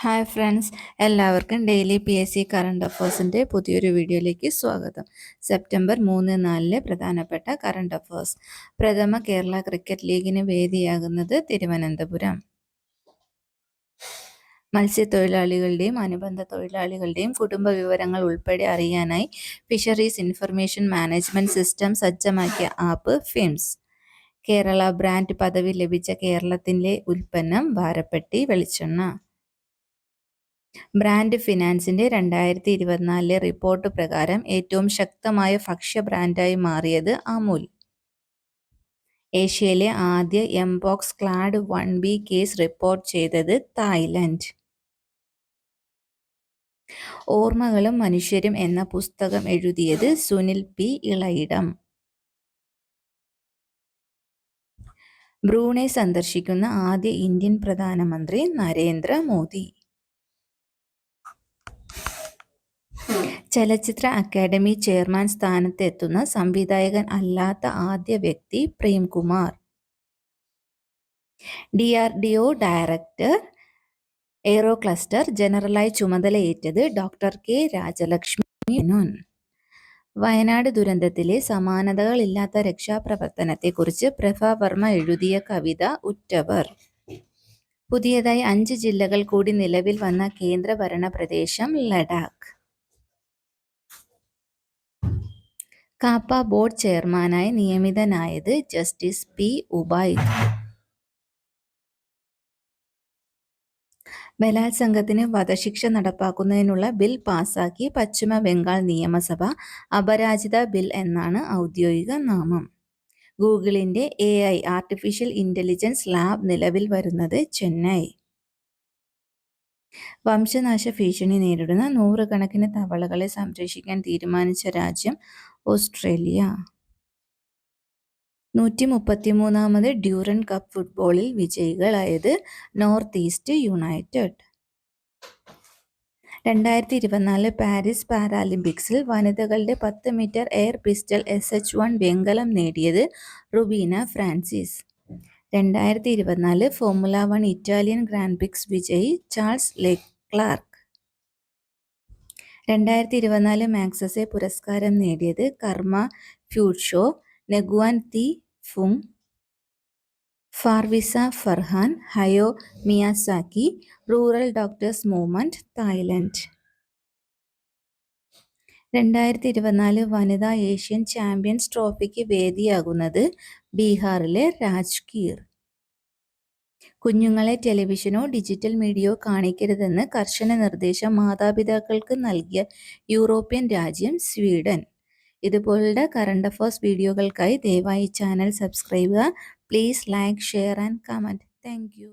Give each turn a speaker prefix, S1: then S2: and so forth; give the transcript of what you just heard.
S1: Hi friends, എല്ലാവർക്കും daily PSC current അഫേഴ്സിൻ്റെ പുതിയൊരു വീഡിയോയിലേക്ക് സ്വാഗതം. സെപ്റ്റംബർ 3-4 പ്രധാനപ്പെട്ട കറണ്ട് അഫേഴ്സ്. പ്രഥമ കേരള ക്രിക്കറ്റ് ലീഗിന് വേദിയാകുന്നത് തിരുവനന്തപുരം. മത്സ്യത്തൊഴിലാളികളുടെയും അനുബന്ധ തൊഴിലാളികളുടെയും കുടുംബ വിവരങ്ങൾ ഉൾപ്പെടെ അറിയാനായി ഫിഷറീസ് ഇൻഫർമേഷൻ മാനേജ്മെൻറ്റ് സിസ്റ്റം സജ്ജമാക്കിയ ആപ്പ് ഫിംസ്. കേരള ബ്രാൻഡ് പദവി ലഭിച്ച കേരളത്തിലെ ഉൽപ്പന്നം വാരപ്പെട്ടി വെളിച്ചെണ്ണ. ബ്രാൻഡ് ഫിനാൻസിന്റെ 2024 റിപ്പോർട്ട് പ്രകാരം ഏറ്റവും ശക്തമായ ഭക്ഷ്യ ബ്രാൻഡായി മാറിയത് അമുൽ. ഏഷ്യയിലെ ആദ്യ mpox clad 1B case report ചെയ്തത് തായ്ലൻഡ്. ഓർമ്മകളും മനുഷ്യരും എന്ന പുസ്തകം എഴുതിയത് സുനിൽ P. ഇളയിടം. ബ്രൂണൈ സന്ദർശിക്കുന്ന ആദ്യ ഇന്ത്യൻ പ്രധാനമന്ത്രി നരേന്ദ്ര മോദി. ചലച്ചിത്ര അക്കാദമി ചെയർമാൻ സ്ഥാനത്തെത്തുന്ന സംവിധായകൻ അല്ലാത്ത ആദ്യ വ്യക്തി Premkumar. DRDO director aero cluster ജനറലായി ചുമതലയേറ്റത് ഡോക്ടർ K. രാജലക്ഷ്മി മേനോൻ. വയനാട് ദുരന്തത്തിലെ സമാനതകളില്ലാത്ത രക്ഷാപ്രവർത്തനത്തെക്കുറിച്ച് പ്രഭ വർമ്മ എഴുതിയ കവിത ഉറ്റവർ. പുതിയതായി 5 ജില്ലകൾ കൂടി നിലവിൽ വന്ന കേന്ദ്രഭരണ പ്രദേശം ലഡാക്ക്. കാപ്പ ബോർഡ് ചെയർമാനായി നിയമിതനായത് ജസ്റ്റിസ് P. ഉബൈദ്. ബലാത്സംഗത്തിന് വധശിക്ഷ നടപ്പാക്കുന്നതിനുള്ള ബിൽ പാസാക്കി പശ്ചിമ ബംഗാൾ നിയമസഭ. അപരാജിത ബിൽ എന്നാണ് ഔദ്യോഗിക നാമം. ഗൂഗിളിന്റെ AI ആർട്ടിഫിഷ്യൽ ഇന്റലിജൻസ് ലാബ് നിലവിൽ വരുന്നത് ചെന്നൈ. വംശനാശ ഭീഷണി നേരിടുന്ന 100 കണക്കിന് തവളകളെ സംരക്ഷിക്കാൻ തീരുമാനിച്ച രാജ്യം ഓസ്ട്രേലിയ. 133ാമത് ഡ്യൂറൻ കപ്പ് ഫുട്ബോളിൽ വിജയികളായത് നോർത്ത് ഈസ്റ്റ് യുണൈറ്റഡ്. 2024 പാരീസ് പാരാലിമ്പിക്സിൽ വനിതകളുടെ 10 മീറ്റർ എയർ പിസ്റ്റൾ SH1 വെങ്കലം നേടിയത് Rubina Francis. 2024 Formula 1 Italian Grand Prix വിജയി ചാൾസ് ലെക്ലാർക്ക്. 2024 മാഗ്സസെ പുരസ്കാരം നേടിയത് Karma Phuntsho, Nguyen Thi Phuong, Farwiza Farhan, Hayao Miyazaki. Rural doctors movement Thailand. 2024 വനിതാ ഏഷ്യൻ ചാമ്പ്യൻസ് ട്രോഫിക്ക് വേദിയാകുന്നത് ബീഹാറിലെ രാജ്ഗീർ. കുഞ്ഞുങ്ങളെ ടെലിവിഷനോ ഡിജിറ്റൽ മീഡിയയോ കാണിക്കരുതെന്ന് കർശന നിർദ്ദേശം മാതാപിതാക്കൾക്ക് നൽകിയ യൂറോപ്യൻ രാജ്യം സ്വീഡൻ. ഇതുപോലുള്ള കറണ്ട് അഫേഴ്സ് വീഡിയോകൾക്കായി ദയവായി ചാനൽ സബ്സ്ക്രൈബ് ചെയ്യുക. Please like, share and comment. Thank you.